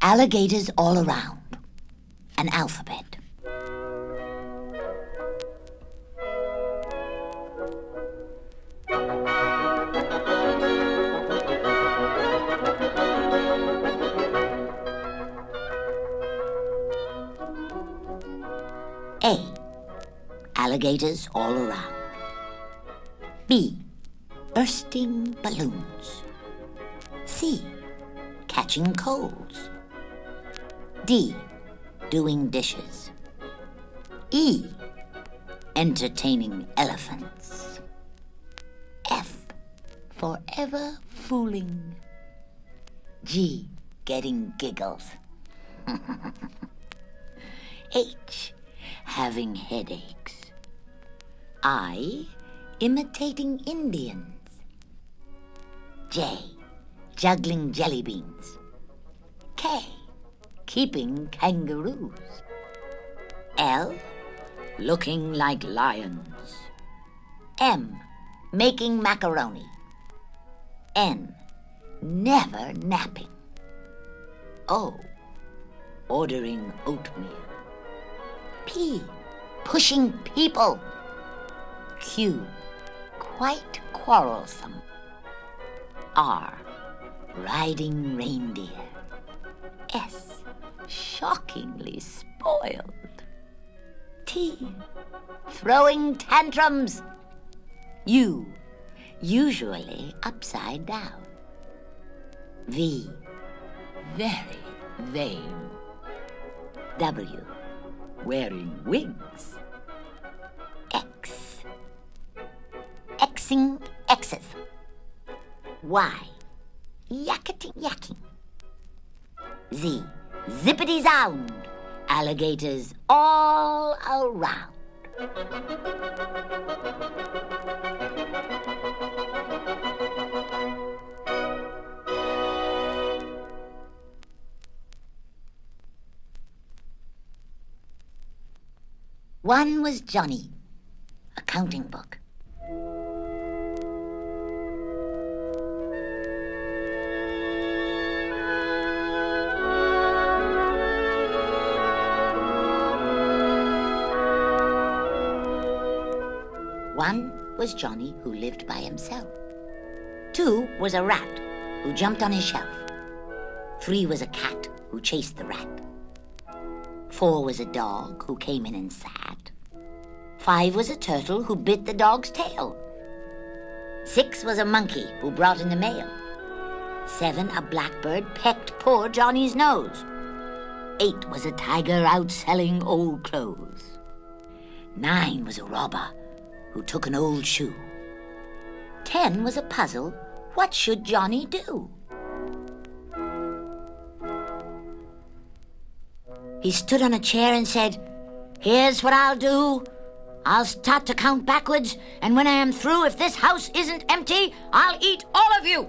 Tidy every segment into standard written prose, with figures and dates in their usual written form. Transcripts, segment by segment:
Alligators All Around, an alphabet. A. Alligators all around. B. Bursting balloons. C. Catching colds. D. Doing dishes. E. Entertaining elephants. F. Forever fooling. G. Getting giggles. H. Having headaches. I. Imitating Indians. J. Juggling jelly beans. K. Keeping kangaroos. L. Looking like lions. M. Making macaroni. N. Never napping. O. Ordering oatmeal. P. Pushing people. Q. Quite quarrelsome. R. Riding reindeer. S. Shockingly spoiled. T. Throwing tantrums. U. Usually upside down. V. Very vain. W. Wearing wings. X. Xing X's. Y. Yakking yakking. Z. Zippity zound. Alligators all around. One was Johnny, a counting book. One was Johnny, who lived by himself. 2 was a rat, who jumped on his shelf. 3 was a cat, who chased the rat. 4 was a dog, who came in and sat. 5 was a turtle, who bit the dog's tail. 6 was a monkey, who brought in the mail. 7, a blackbird pecked poor Johnny's nose. 8 was a tiger out selling old clothes. 9 was a robber, who took an old shoe. 10 was a puzzle. What should Johnny do? He stood on a chair and said, "Here's what I'll do. I'll start to count backwards, and when I am through, if this house isn't empty, I'll eat all of you."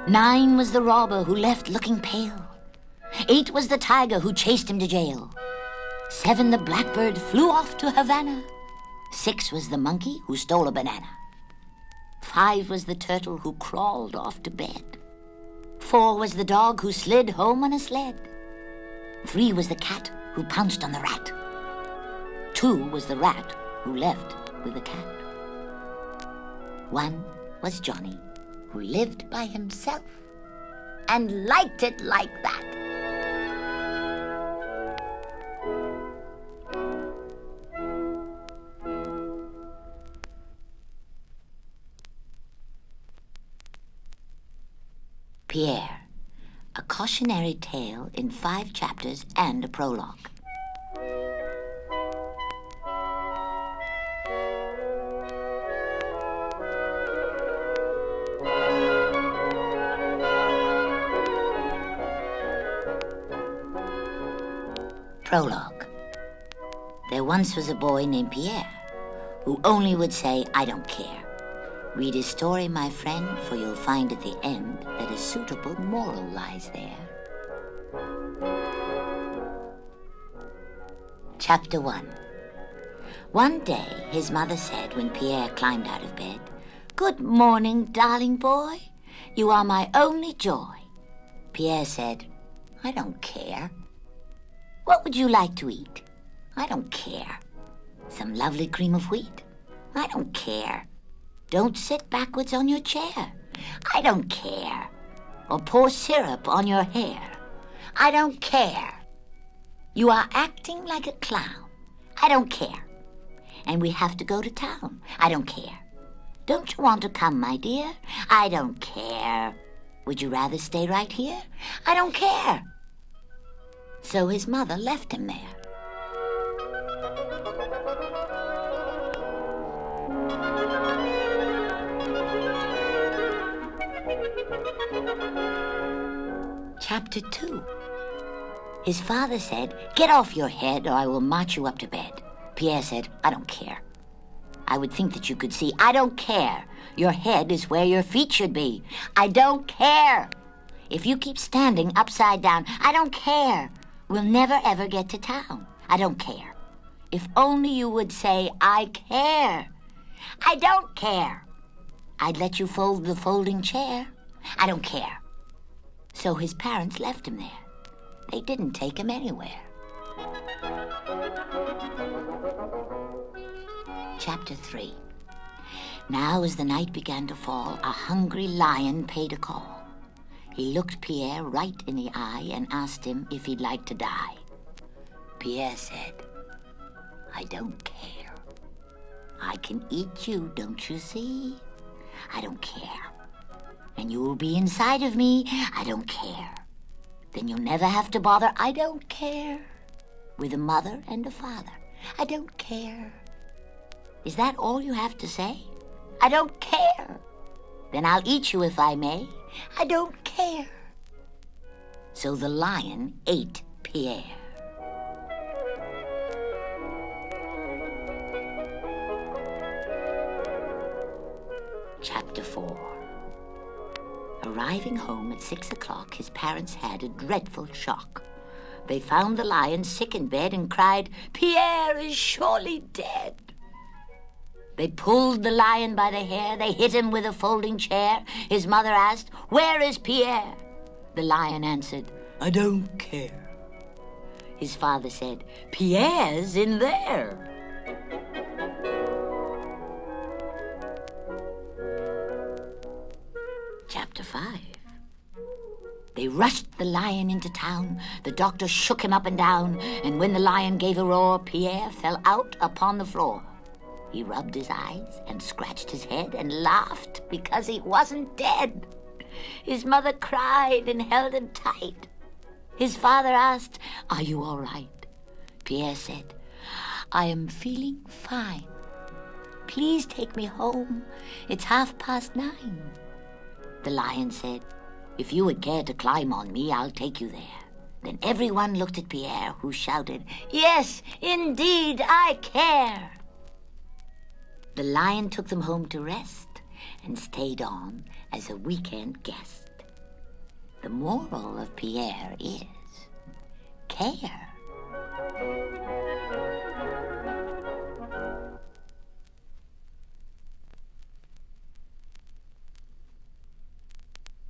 Nine was the robber who left looking pale. 8 was the tiger who chased him to jail. 7, the blackbird flew off to Havana. 6 was the monkey who stole a banana. 5 was the turtle who crawled off to bed. 4 was the dog who slid home on a sled. 3 was the cat who pounced on the rat. 2 was the rat who left with the cat. 1 was Johnny, who lived by himself and liked it like that. Pierre, a cautionary tale in 5 chapters and a prologue. Prologue. There once was a boy named Pierre who only would say, "I don't care." Read his story, my friend, for you'll find at the end that a suitable moral lies there. Chapter 1. One day, his mother said when Pierre climbed out of bed, Good morning, darling boy. You are my only joy. Pierre said, I don't care. What would you like to eat? I don't care. Some lovely cream of wheat? I don't care. Don't sit backwards on your chair. I don't care. Or pour syrup on your hair. I don't care. You are acting like a clown. I don't care. And we have to go to town. I don't care. Don't you want to come, my dear? I don't care. Would you rather stay right here? I don't care. So his mother left him there. Chapter 2. His father said, Get off your head or I will march you up to bed. Pierre said, I don't care. I would think that you could see. I don't care. Your head is where your feet should be. I don't care. If you keep standing upside down, I don't care. We'll never ever get to town. I don't care. If only you would say, I care. I don't care. I'd let you fold the folding chair. I don't care. So his parents left him there. They didn't take him anywhere. Chapter 3. Now as the night began to fall, a hungry lion paid a call. He looked Pierre right in the eye and asked him if he'd like to die. Pierre said, I don't care. I can eat you, don't you see? I don't care. And you will be inside of me, I don't care. Then you'll never have to bother, I don't care. With a mother and a father, I don't care. Is that all you have to say? I don't care. Then I'll eat you if I may. I don't care. So the lion ate Pierre. Chapter 4. Arriving home at 6 o'clock, his parents had a dreadful shock. They found the lion sick in bed and cried, Pierre is surely dead. They pulled the lion by the hair. They hit him with a folding chair. His mother asked, Where is Pierre? The lion answered, I don't care. His father said, Pierre's in there. Chapter 5. They rushed the lion into town. The doctor shook him up and down, and when the lion gave a roar, Pierre fell out upon the floor. He rubbed his eyes and scratched his head and laughed because he wasn't dead. His mother cried and held him tight. His father asked, Are you all right? Pierre said, I am feeling fine. Please take me home. It's 9:30. The lion said, If you would care to climb on me, I'll take you there. Then everyone looked at Pierre, who shouted, Yes, indeed, I care. The lion took them home to rest and stayed on as a weekend guest. The moral of Pierre is, care.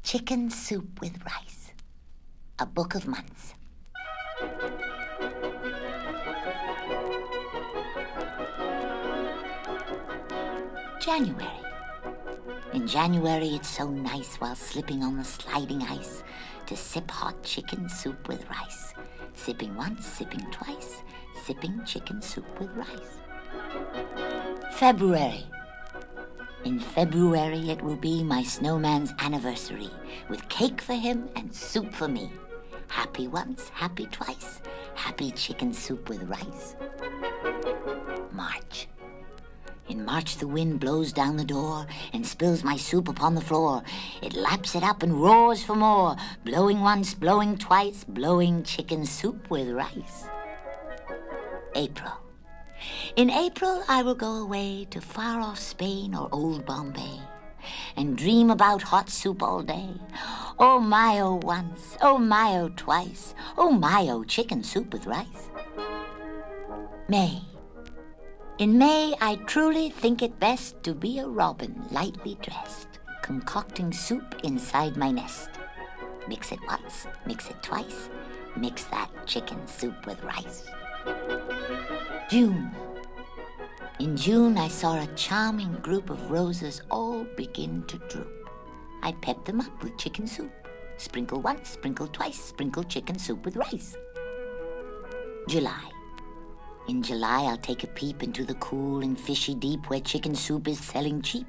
Chicken Soup with Rice, a book of months. January. In January, it's so nice while slipping on the sliding ice to sip hot chicken soup with rice. Sipping once, sipping twice, sipping chicken soup with rice. February. In February, it will be my snowman's anniversary, with cake for him and soup for me. Happy once, happy twice, happy chicken soup with rice. March. In March, the wind blows down the door and spills my soup upon the floor. It laps it up and roars for more, blowing once, blowing twice, blowing chicken soup with rice. April. In April, I will go away to far-off Spain or old Bombay and dream about hot soup all day. Oh, my, oh, once. Oh, my, oh, twice. Oh, my, oh, chicken soup with rice. May. In May, I truly think it best to be a robin lightly dressed, concocting soup inside my nest. Mix it once, mix it twice, mix that chicken soup with rice. June. In June, I saw a charming group of roses all begin to droop. I pepped them up with chicken soup. Sprinkle once, sprinkle twice, sprinkle chicken soup with rice. July. In July, I'll take a peep into the cool and fishy deep where chicken soup is selling cheap.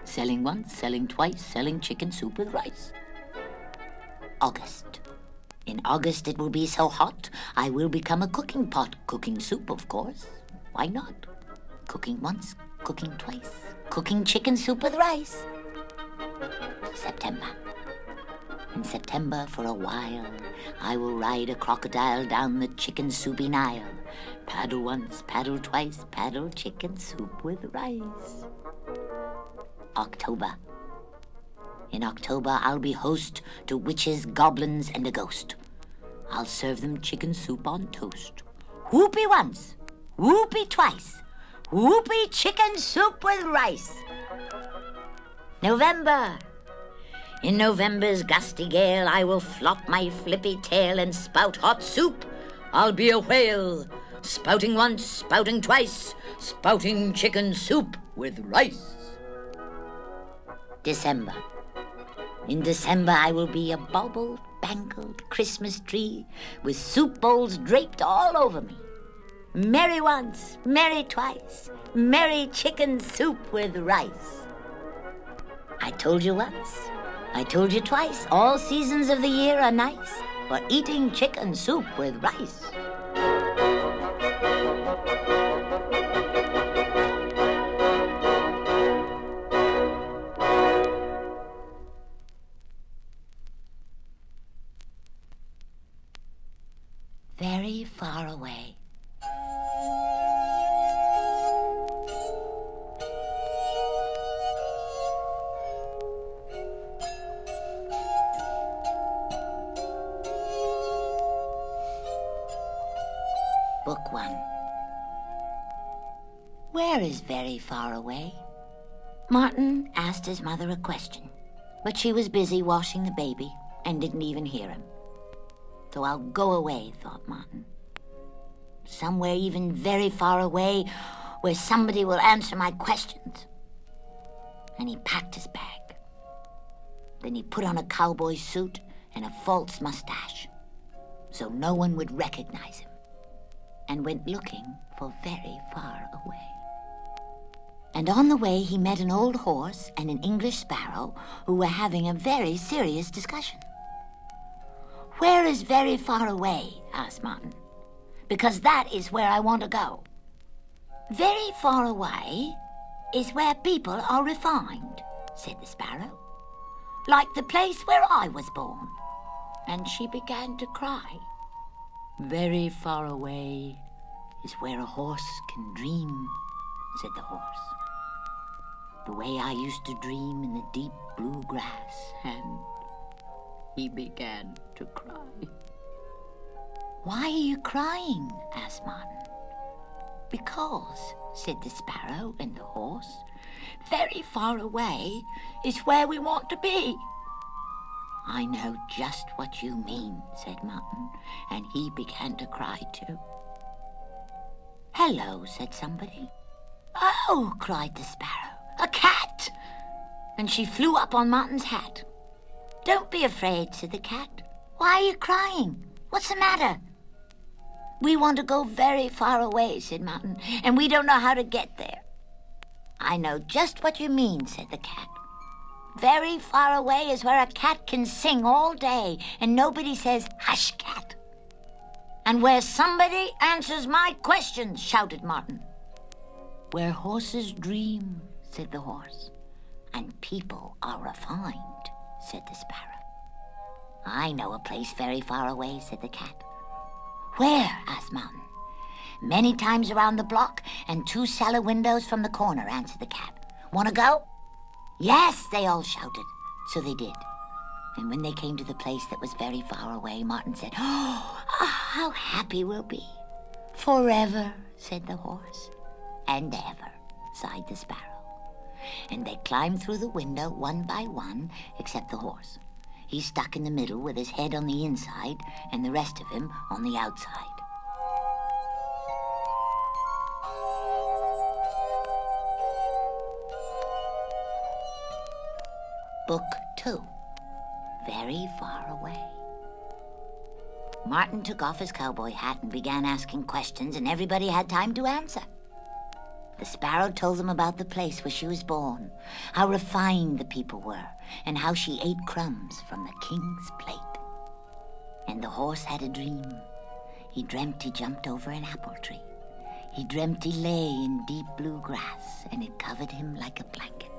Selling once, selling twice, selling chicken soup with rice. August. In August, it will be so hot, I will become a cooking pot. Cooking soup, of course. Why not? Cooking once, cooking twice, cooking chicken soup with rice. September. In September, for a while, I will ride a crocodile down the chicken soupy Nile. Paddle once, paddle twice, paddle chicken soup with rice. October. In October, I'll be host to witches, goblins, and a ghost. I'll serve them chicken soup on toast. Whoopee once, whoopee twice, whoopee chicken soup with rice. November. In November's gusty gale, I will flop my flippy tail and spout hot soup. I'll be a whale, spouting once, spouting twice, spouting chicken soup with rice. December. In December, I will be a baubled, bangled Christmas tree with soup bowls draped all over me. Merry once, merry twice, merry chicken soup with rice. I told you once, I told you twice, all seasons of the year are nice for eating chicken soup with rice. Very far away. Book 1. Where is very far away? Martin asked his mother a question, but she was busy washing the baby and didn't even hear him. So I'll go away, thought Martin. Somewhere even very far away where somebody will answer my questions. And he packed his bag. Then he put on a cowboy suit and a false mustache so no one would recognize him, and went looking for very far away. And on the way he met an old horse and an English sparrow who were having a very serious discussion. Where is very far away? Asked Martin. Because that is where I want to go. Very far away is where people are refined, said the sparrow. Like the place where I was born. And she began to cry. Very far away is where a horse can dream, said the horse. The way I used to dream in the deep blue grass, and he began to cry. Why are you crying? Asked Martin. Because, said the sparrow and the horse, very far away is where we want to be. I know just what you mean, said Martin, and he began to cry too. Hello, said somebody. Oh, cried the sparrow, a cat! And she flew up on Martin's hat. Don't be afraid, said the cat. Why are you crying? What's the matter? We want to go very far away, said Martin, and we don't know how to get there. I know just what you mean, said the cat. Very far away is where a cat can sing all day, and nobody says, hush, cat. And where somebody answers my questions, shouted Martin. Where horses dream, said the horse, and people are refined, said the sparrow. I know a place very far away, said the cat. Where? Asked Martin. Many times around the block, and 2 cellar windows from the corner, answered the cat. Want to go? Yes, they all shouted. So they did. And when they came to the place that was very far away, Martin said, Oh, how happy we'll be. Forever, said the horse. and ever, sighed the sparrow. And they climbed through the window one by one, except the horse. He's stuck in the middle with his head on the inside and the rest of him on the outside. Book 2. Very Far Away. Martin took off his cowboy hat and began asking questions, and everybody had time to answer. The sparrow told them about the place where she was born, how refined the people were, and how she ate crumbs from the king's plate. And the horse had a dream. He dreamt he jumped over an apple tree. He dreamt he lay in deep blue grass, and it covered him like a blanket.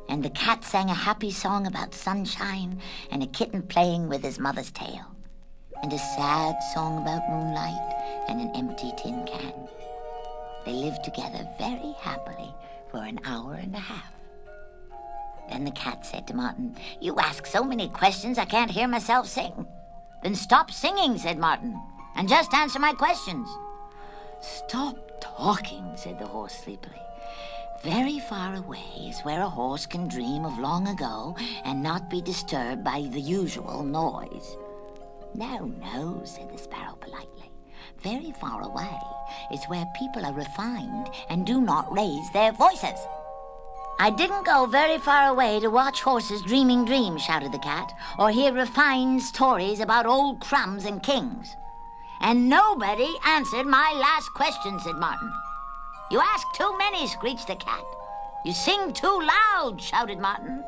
And the cat sang a happy song about sunshine and a kitten playing with his mother's tail, and a sad song about moonlight and an empty tin can. They lived together very happily for an hour and a half. Then the cat said to Martin, "You ask so many questions I can't hear myself sing." "Then stop singing," said Martin, "and just answer my questions." "Stop talking," said the horse sleepily. "Very far away is where a horse can dream of long ago and not be disturbed by the usual noise." "No, no," said the sparrow politely. "Very far away is where people are refined and do not raise their voices." "I didn't go very far away to watch horses dreaming dreams," shouted the cat, "or hear refined stories about old crumbs and kings." "And nobody answered my last question," said Martin. "You ask too many," screeched the cat. "You sing too loud," shouted Martin.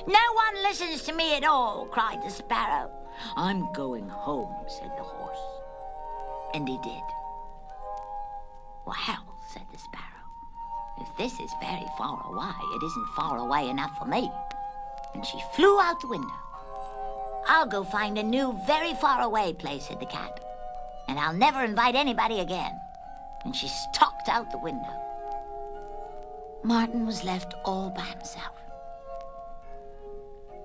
"No one listens to me at all," cried the sparrow. "I'm going home," said the horse. And he did. "Well," said the sparrow, "if this is very far away, it isn't far away enough for me." And she flew out the window. "I'll go find a new, very far away place," said the cat, "and I'll never invite anybody again." And she stalked out the window. Martin was left all by himself.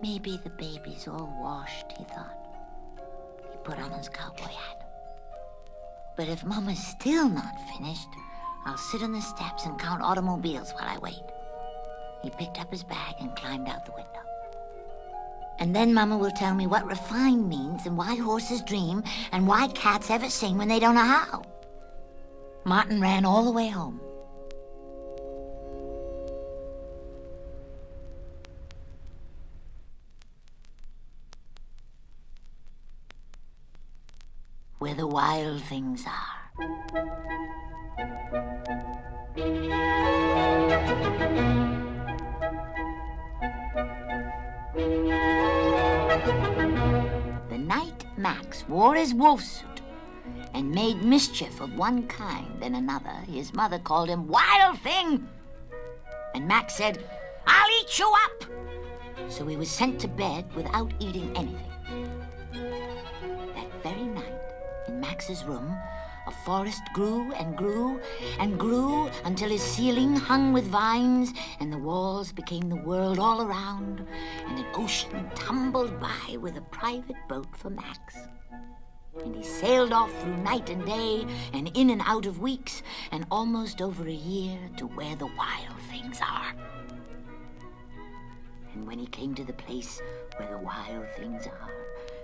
Maybe the baby's all washed, he thought. He put on his cowboy hat. But if Mama's still not finished, I'll sit on the steps and count automobiles while I wait. He picked up his bag and climbed out the window. And then Mama will tell me what refined means and why horses dream and why cats ever sing when they don't know how. Martin ran all the way home. Where the wild things are. The night Max wore his wolf suit and made mischief of one kind and another, his mother called him Wild Thing. And Max said, "I'll eat you up!" So he was sent to bed without eating anything. That very night, in Max's room, a forest grew and grew and grew until his ceiling hung with vines and the walls became the world all around, and an ocean tumbled by with a private boat for Max. And he sailed off through night and day and in and out of weeks and almost over a year to where the wild things are. And when he came to the place where the wild things are,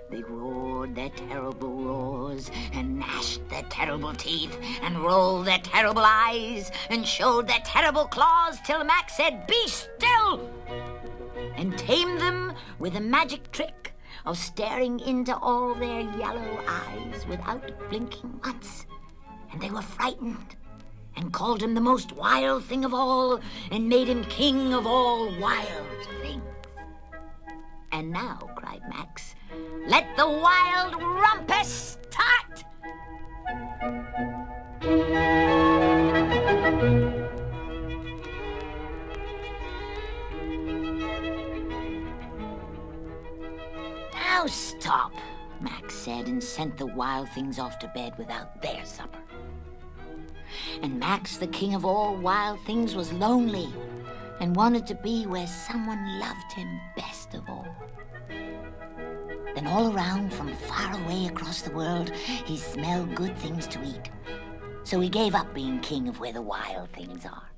they roared their terrible roars and gnashed their terrible teeth and rolled their terrible eyes and showed their terrible claws till Max said, "Be still!" and tamed them with a magic trick of staring into all their yellow eyes without blinking once. And they were frightened and called him the most wild thing of all and made him king of all wild things. "And now," cried Max, "let the wild rumpus start!" "Now stop," Max said, and sent the wild things off to bed without their supper. And Max, the king of all wild things, was lonely and wanted to be where someone loved him best of all. Then all around, from far away across the world, he smelled good things to eat. So he gave up being king of where the wild things are.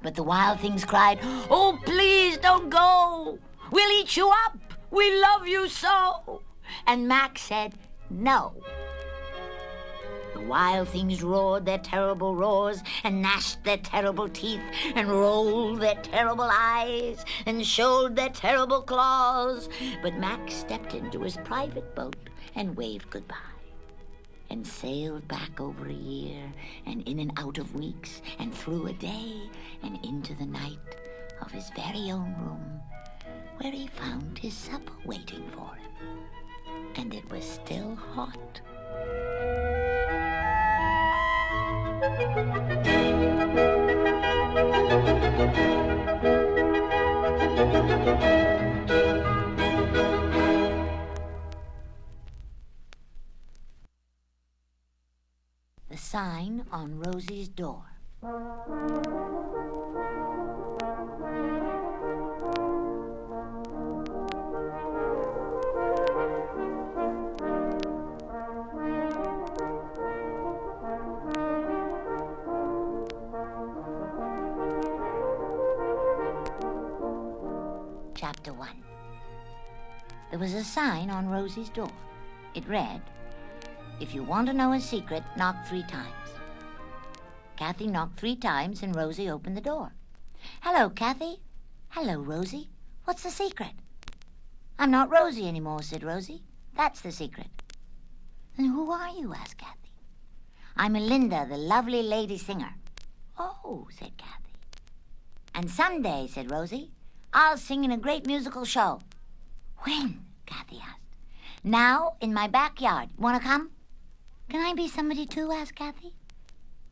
But the wild things cried, "Oh, please don't go. We'll eat you up. We love you so." And Max said, "No." The wild things roared their terrible roars and gnashed their terrible teeth and rolled their terrible eyes and showed their terrible claws. But Max stepped into his private boat and waved goodbye and sailed back over a year and in and out of weeks and through a day and into the night of his very own room, where he found his supper waiting for him. And it was still hot. The sign on Rosie's door. Chapter 1. There was a sign on Rosie's door. It read, "If you want to know a secret, knock 3 times." Kathy knocked 3 times and Rosie opened the door. "Hello, Kathy." "Hello, Rosie. What's the secret?" "I'm not Rosie anymore," said Rosie. "That's the secret." "And who are you?" asked Kathy. "I'm Melinda, the lovely lady singer." "Oh," said Kathy. "And someday," said Rosie, "I'll sing in a great musical show." "When?" Kathy asked. "Now, in my backyard. Want to come?" "Can I be somebody too?" asked Kathy.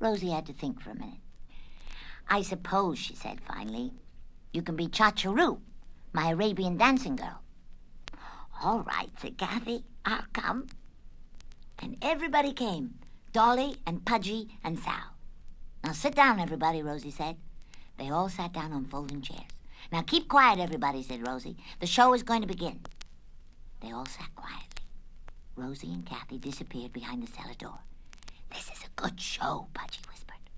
Rosie had to think for a minute. "I suppose," she said finally, "you can be Cha-Cha-Roo, my Arabian dancing girl." "All right," said Kathy. "I'll come." And everybody came, Dolly and Pudgy and Sal. "Now sit down, everybody," Rosie said. They all sat down on folding chairs. "Now keep quiet, everybody," said Rosie. "The show is going to begin." They all sat quietly. Rosie and Kathy disappeared behind the cellar door. "This is a good show," Pudgy whispered.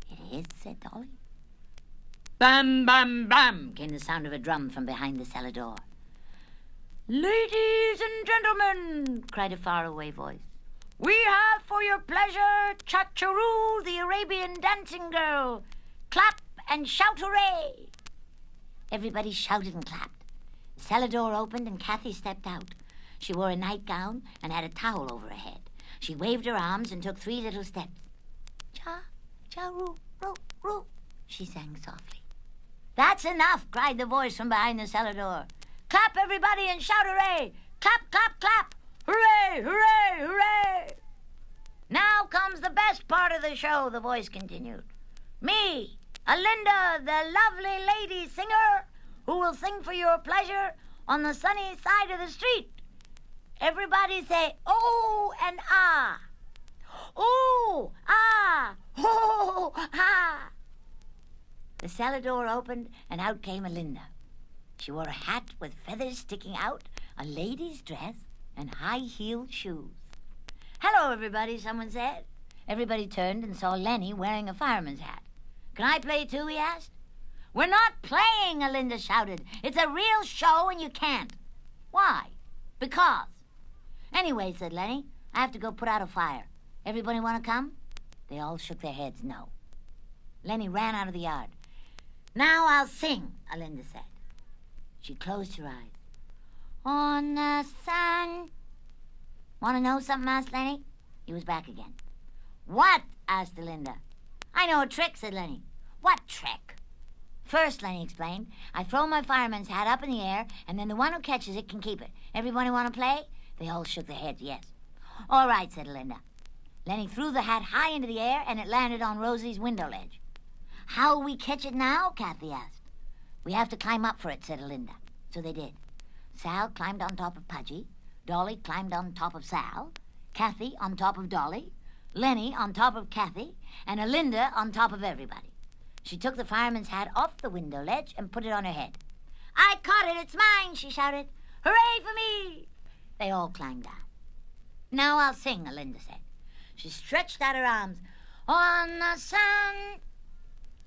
"It is," said Dolly. Bam, bam, bam, came the sound of a drum from behind the cellar door. "Ladies and gentlemen," cried a faraway voice, "we have for your pleasure Cha-Cha-Roo, the Arabian dancing girl. Clap and shout hooray!" Everybody shouted and clapped. The cellar door opened and Kathy stepped out. She wore a nightgown and had a towel over her head. She waved her arms and took 3 little steps. "Cha-Cha-Roo, roo, roo," she sang softly. "That's enough," cried the voice from behind the cellar door. "Clap, everybody, and shout hooray! Clap, clap, clap! Hooray, hooray, hooray!" "Now comes the best part of the show," the voice continued. "Me, Alinda, the lovely lady singer, who will sing for your pleasure on the sunny side of the street. Everybody say, oh and ah. Oh, ah, oh, ah." The cellar door opened, and out came Alinda. She wore a hat with feathers sticking out, a lady's dress, and high-heeled shoes. "Hello, everybody," someone said. Everybody turned and saw Lenny wearing a fireman's hat. "Can I play too?" he asked. "We're not playing," Alinda shouted. "It's a real show and you can't." "Why?" "Because." "Anyway," said Lenny, "I have to go put out a fire. Everybody want to come?" They all shook their heads no. Lenny ran out of the yard. "Now I'll sing," Alinda said. She closed her eyes. "On the sun." "Want to know something?" asked Lenny. He was back again. "What?" asked Alinda. "I know a trick," said Lenny. "What trick?" "First," Lenny explained, "I throw my fireman's hat up in the air, and then the one who catches it can keep it. Everybody want to play?" They all shook their heads yes. "All right," said Alinda. Lenny threw the hat high into the air, and it landed on Rosie's window ledge. "How'll we catch it now?" Kathy asked. "We have to climb up for it," said Alinda. So they did. Sal climbed on top of Pudgy, Dolly climbed on top of Sal, Kathy on top of Dolly, Lenny on top of Kathy, and Alinda on top of everybody. She took the fireman's hat off the window ledge and put it on her head. "I caught it! It's mine!" she shouted. "Hooray for me!" They all climbed down. "Now I'll sing," Alinda said. She stretched out her arms. On the sun.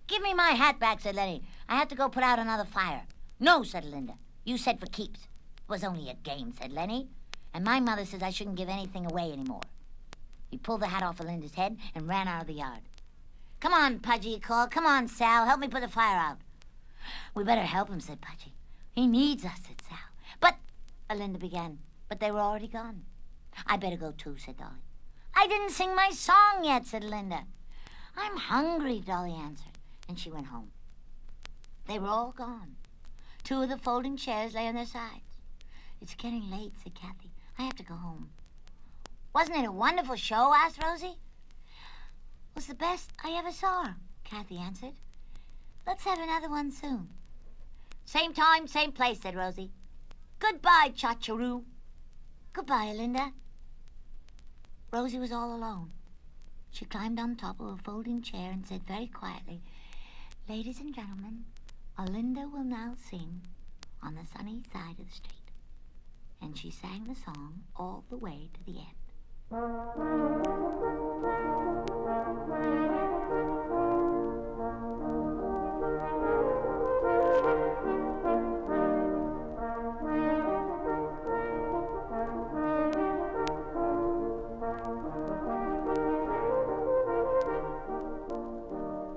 Give me my hat back, said Lenny. I have to go put out another fire. No, said Linda. You said for keeps. It was only a game, said Lenny. And my mother says I shouldn't give anything away anymore. He pulled the hat off of Linda's head and ran out of the yard. Come on, Pudgy, he called. Come on, Sal. Help me put the fire out. We better help him, said Pudgy. He needs us, said Sal. But, Linda began. But they were already gone. I better go too, said Dolly. I didn't sing my song yet, said Linda. I'm hungry, Dolly answered, and she went home. They were all gone. 2 of the folding chairs lay on their sides. It's getting late, said Kathy. I have to go home. Wasn't it a wonderful show? Asked Rosie. It was the best I ever saw, Kathy answered. Let's have another one soon. Same time, same place, said Rosie. Goodbye, Cha-Cha-Roo. Goodbye, Linda. Rosie was all alone. She climbed on top of a folding chair and said very quietly, Ladies and gentlemen, Linda will now sing On the Sunny Side of the Street. And she sang the song all the way to the end.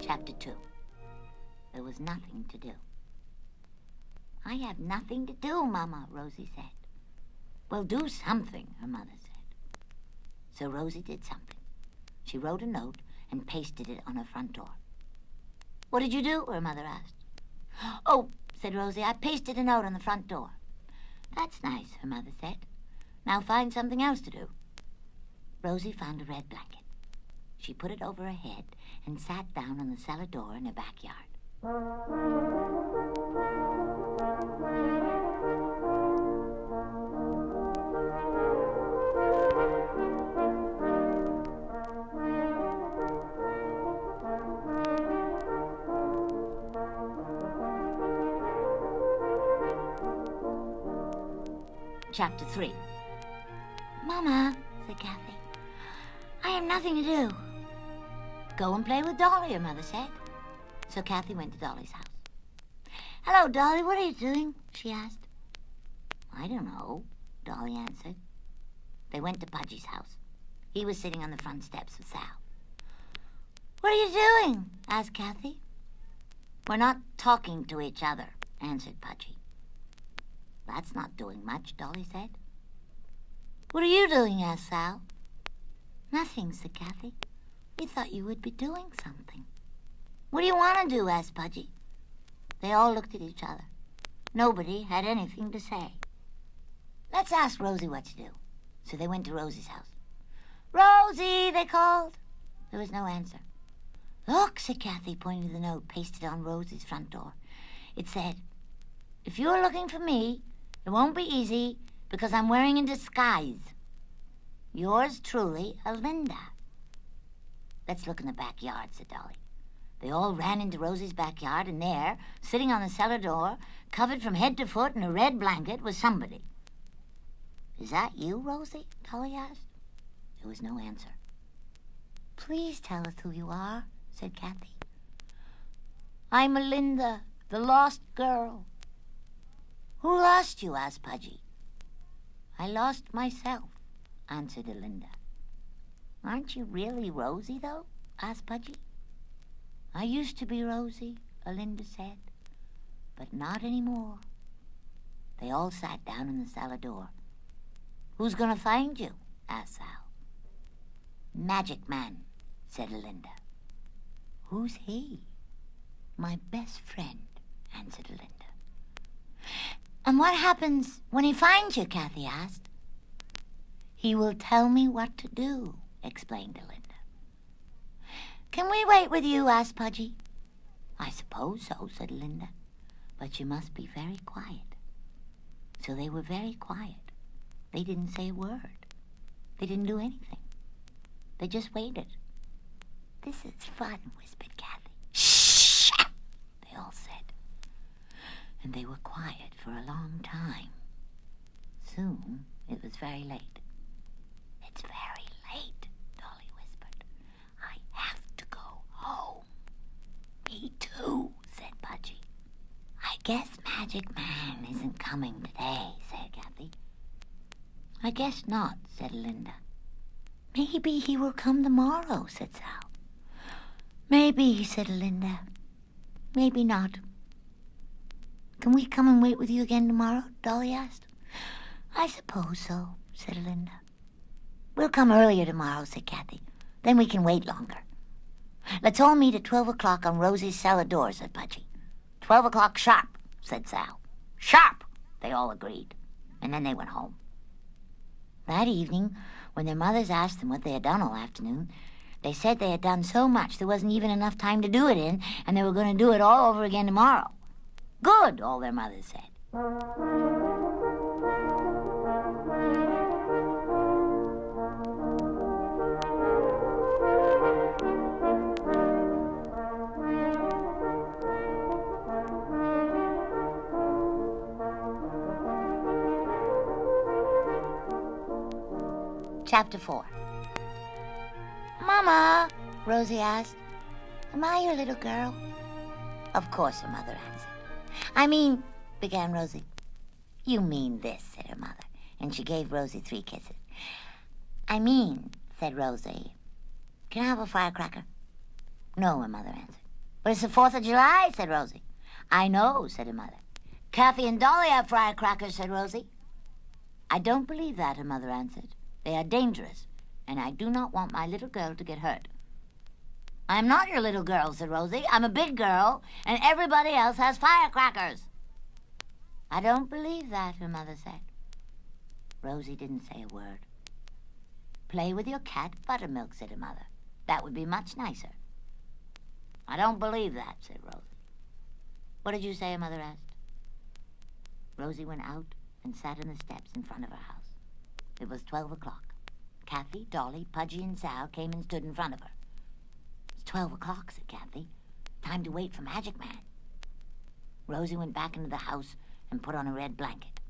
Chapter 2. There was nothing to do. I have nothing to do, Mama, Rosie said. Well, do something, her mother said. So Rosie did something. She wrote a note and pasted it on her front door. What did you do? Her mother asked. Oh, said Rosie, I pasted a note on the front door. That's nice, her mother said. Now find something else to do. Rosie found a red blanket. She put it over her head and sat down on the cellar door in her backyard. Chapter 3. Mama, said Kathy, I have nothing to do. Go and play with Dolly, her mother said. So Kathy went to Dolly's house. Hello, Dolly, what are you doing? She asked. I don't know, Dolly answered. They went to Pudgy's house. He was sitting on the front steps with Sal. What are you doing? Asked Kathy. We're not talking to each other, answered Pudgy. That's not doing much, Dolly said. What are you doing? Asked Sal. Nothing, said Kathy. We thought you would be doing something. What do you want to do? Asked Pudgy. They all looked at each other. Nobody had anything to say. Let's ask Rosie what to do. So they went to Rosie's house. Rosie, they called. There was no answer. Look, said Kathy, pointing to the note pasted on Rosie's front door. It said, if you're looking for me, it won't be easy because I'm wearing a disguise. Yours truly, Linda. Let's look in the backyard, said Dolly. They all ran into Rosie's backyard, and there, sitting on the cellar door, covered from head to foot in a red blanket, was somebody. Is that you, Rosie? Dolly asked. There was no answer. Please tell us who you are, said Kathy. I'm Linda, the lost girl. Who lost you? Asked Pudgy. I lost myself, answered Linda. Aren't you really Rosie, though? Asked Pudgy. I used to be Rosie, Linda said, but not anymore. They all sat down in the cellar door. Who's going to find you? Asked Sal. Magic Man, said Linda. Who's he? My best friend, answered Linda. And what happens when he finds you? Kathy asked. He will tell me what to do, explained Linda. Can we wait with you? Asked Pudgy. I suppose so, said Linda, but you must be very quiet. So they were very quiet. They didn't say a word. They didn't do anything. They just waited. This is fun, whispered Kathy. Shh! They all said. And they were quiet for a long time. Soon it was very late. It's very late, Dolly whispered. guess Magic Man isn't coming today, said Kathy. I guess not, said Linda. Maybe he will come tomorrow, said Sal. Maybe, said Linda. Maybe not. Can we come and wait with you again tomorrow? Dolly asked. I suppose so, said Linda. We'll come earlier tomorrow, said Kathy. Then we can wait longer. Let's all meet at 12 o'clock on Rosie's cellar door, said Pudgy. 12 o'clock sharp, said Sal. Sharp, they all agreed. And then they went home. That evening, when their mothers asked them what they had done all afternoon, they said they had done so much there wasn't even enough time to do it in, and they were going to do it all over again tomorrow. Good, all their mothers said. Chapter 4. Mama, Rosie asked, am I your little girl? Of course, her mother answered. I mean, began Rosie. You mean this, said her mother, and she gave Rosie 3 kisses. I mean, said Rosie, can I have a firecracker? No, her mother answered. But it's the 4th of July, said Rosie. I know, said her mother. Kathy and Dolly have firecrackers, said Rosie. I don't believe that, her mother answered. They are dangerous, and I do not want my little girl to get hurt. I'm not your little girl, said Rosie. I'm a big girl, and everybody else has firecrackers. I don't believe that, her mother said. Rosie didn't say a word. Play with your cat, Buttermilk, said her mother. That would be much nicer. I don't believe that, said Rosie. What did you say, her mother asked. Rosie went out and sat on the steps in front of her house. It was 12 o'clock. Kathy, Dolly, Pudgy, and Sal came and stood in front of her. It's 12 o'clock, said Kathy. Time to wait for Magic Man. Rosie went back into the house and put on a red blanket.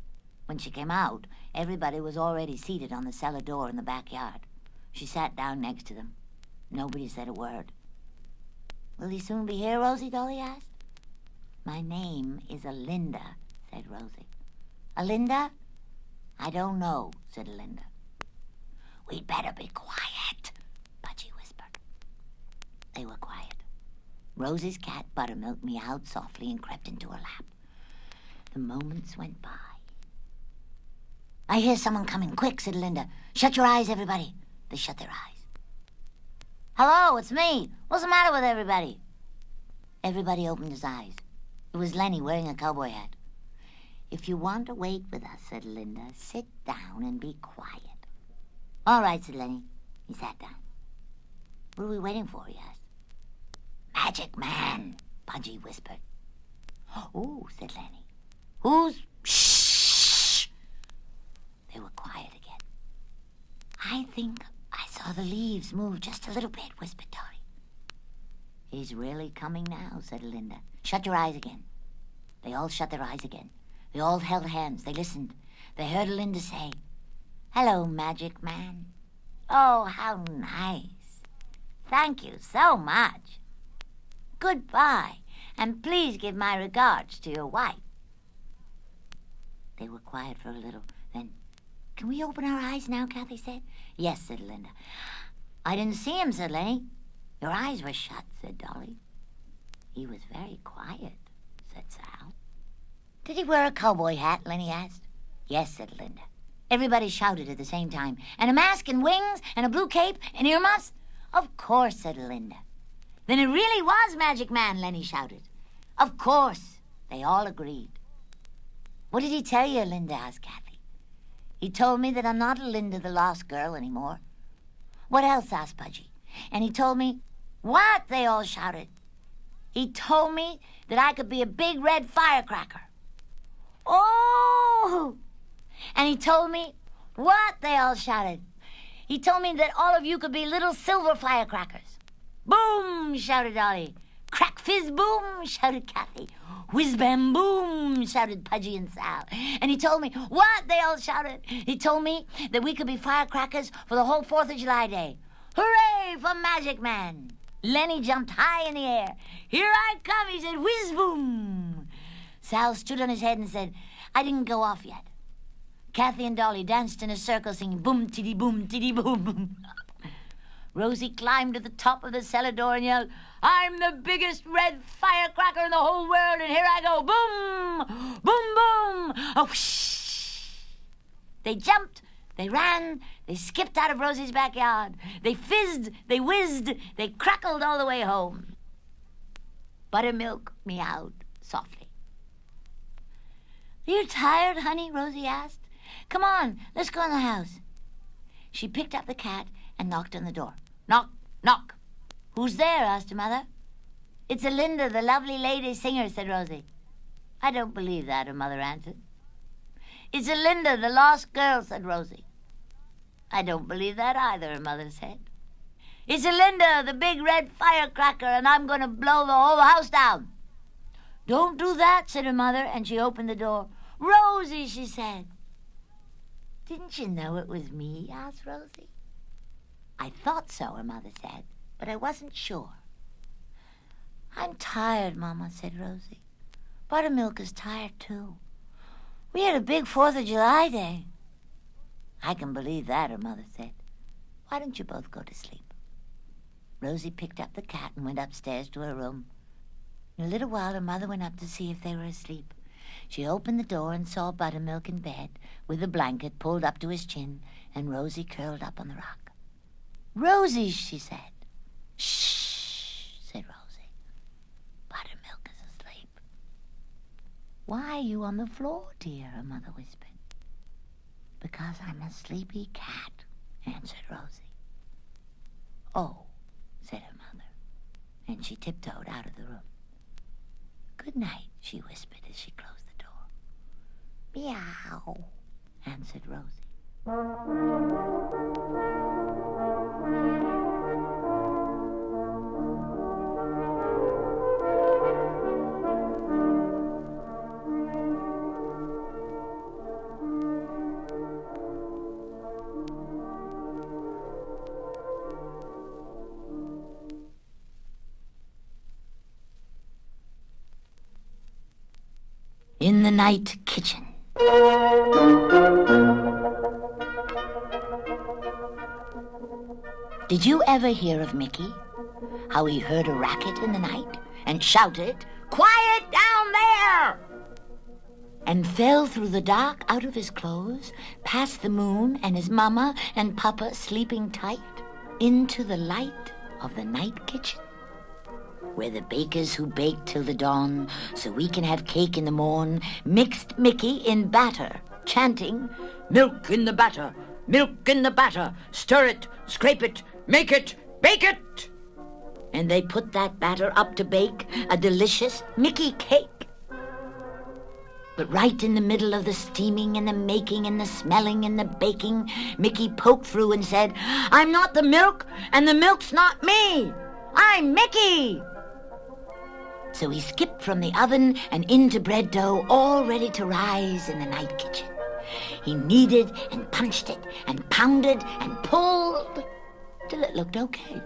When she came out, everybody was already seated on the cellar door in the backyard. She sat down next to them. Nobody said a word. Will he soon be here, Rosie? Dolly asked. My name is Alinda, said Rosie. Alinda? I don't know, said Alinda. We'd better be quiet, Pudgy whispered. They were quiet. Rosie's cat, Buttermilk, meowed softly and crept into her lap. The moments went by. I hear someone coming. Quick, said Alinda. Shut your eyes, everybody. They shut their eyes. Hello, it's me. What's the matter with everybody? Everybody opened his eyes. It was Lenny wearing a cowboy hat. If you want to wait with us, said Linda, sit down and be quiet. All right, said Lenny. He sat down. What are we waiting for, he asked. Magic Man, Pudgy whispered. Oh, said Lenny. Who's... Shh! They were quiet again. I think I saw the leaves move just a little bit, whispered Dolly. He's really coming now, said Linda. Shut your eyes again. They all shut their eyes again. They all held hands. They listened. They heard Alinda say, Hello, Magic Man. Oh, how nice. Thank you so much. Goodbye, and please give my regards to your wife. They were quiet for a little. Then, can we open our eyes now, Kathy said. Yes, said Alinda. I didn't see him, said Lenny. Your eyes were shut, said Dolly. He was very quiet, said Sal. Did he wear a cowboy hat, Lenny asked. Yes, said Linda. Everybody shouted at the same time. And a mask and wings and a blue cape and earmuffs? Of course, said Linda. Then it really was Magic Man, Lenny shouted. Of course, they all agreed. What did he tell you, Linda asked Kathy. He told me that I'm not Linda the lost girl anymore. What else, asked Pudgy. And he told me, what? They all shouted. He told me that I could be a big red firecracker. Oh! And he told me, what? They all shouted. He told me that all of you could be little silver firecrackers. Boom! Shouted Dolly. Crack fizz boom! Shouted Kathy. Whiz bam boom! Shouted Pudgy and Sal. And he told me, what? They all shouted. He told me that we could be firecrackers for the whole 4th of July day. Hooray for Magic Man! Lenny jumped high in the air. Here I come, he said, whiz boom! Sal stood on his head and said, I didn't go off yet. Kathy and Dolly danced in a circle singing boom, tiddy, boom, boom. Rosie climbed to the top of the cellar door and yelled, I'm the biggest red firecracker in the whole world, and here I go. Boom! Boom, boom! Oh, whoosh! They jumped, they ran, they skipped out of Rosie's backyard. They fizzed, they whizzed, they crackled all the way home. Buttermilk meowed softly. Are you tired, honey? Rosie asked. Come on, let's go in the house. She picked up the cat and knocked on the door. Knock, knock. Who's there? Asked her mother. It's Linda, the lovely lady singer, said Rosie. I don't believe that, her mother answered. It's Linda, the lost girl, said Rosie. I don't believe that either, her mother said. It's Linda, the big red firecracker, and I'm going to blow the whole house down. Don't do that, said her mother, and she opened the door. Rosie, she said. Didn't you know it was me? Asked Rosie. I thought so, her mother said, but I wasn't sure. I'm tired, Mama, said Rosie. Buttermilk is tired, too. We had a big 4th of July day. I can believe that, her mother said. Why don't you both go to sleep? Rosie picked up the cat and went upstairs to her room. In a little while, her mother went up to see if they were asleep. She opened the door and saw Buttermilk in bed, with a blanket pulled up to his chin, and Rosie curled up on the rock. Rosie, she said. Shh, said Rosie. Buttermilk is asleep. Why are you on the floor, dear? Her mother whispered. Because I'm a sleepy cat, answered Rosie. Oh, said her mother, and she tiptoed out of the room. Good night, she whispered as she closed the door. Meow, answered Rosie. In the Night Kitchen. Did you ever hear of Mickey? How he heard a racket in the night and shouted, Quiet down there! And fell through the dark out of his clothes, past the moon and his mama and papa sleeping tight, into the light of the night kitchen, where the bakers who bake till the dawn, so we can have cake in the morn, mixed Mickey in batter, chanting, Milk in the batter, milk in the batter, stir it, scrape it, make it, bake it. And they put that batter up to bake a delicious Mickey cake. But right in the middle of the steaming and the making and the smelling and the baking, Mickey poked through and said, I'm not the milk, and the milk's not me. I'm Mickey. So he skipped from the oven and into bread dough, all ready to rise in the night kitchen. He kneaded and punched it and pounded and pulled till it looked okay.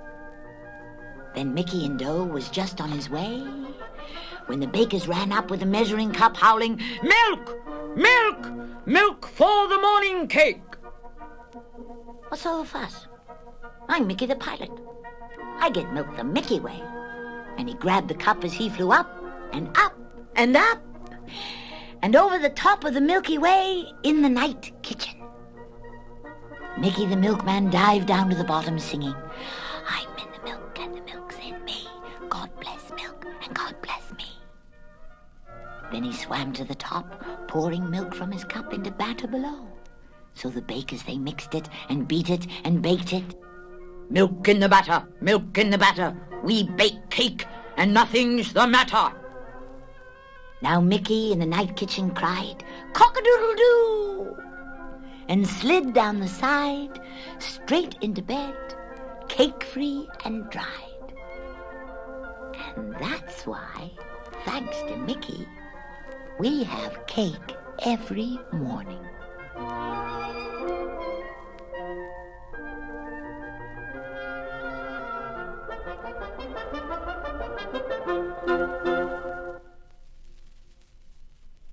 Then Mickey in dough was just on his way when the bakers ran up with a measuring cup howling, Milk! Milk! Milk for the morning cake! What's all the fuss? I'm Mickey the pilot. I get milk the Mickey way. And he grabbed the cup as he flew up and up and up and over the top of the Milky Way in the night kitchen. Mickey the milkman dived down to the bottom singing, I'm in the milk and the milk's in me. God bless milk and God bless me. Then he swam to the top, pouring milk from his cup into batter below. So the bakers, they mixed it and beat it and baked it. Milk in the batter, milk in the batter. We bake cake and nothing's the matter. Now Mickey in the night kitchen cried, Cock-a-doodle-doo! And slid down the side, straight into bed, cake-free and dried. And that's why, thanks to Mickey, we have cake every morning.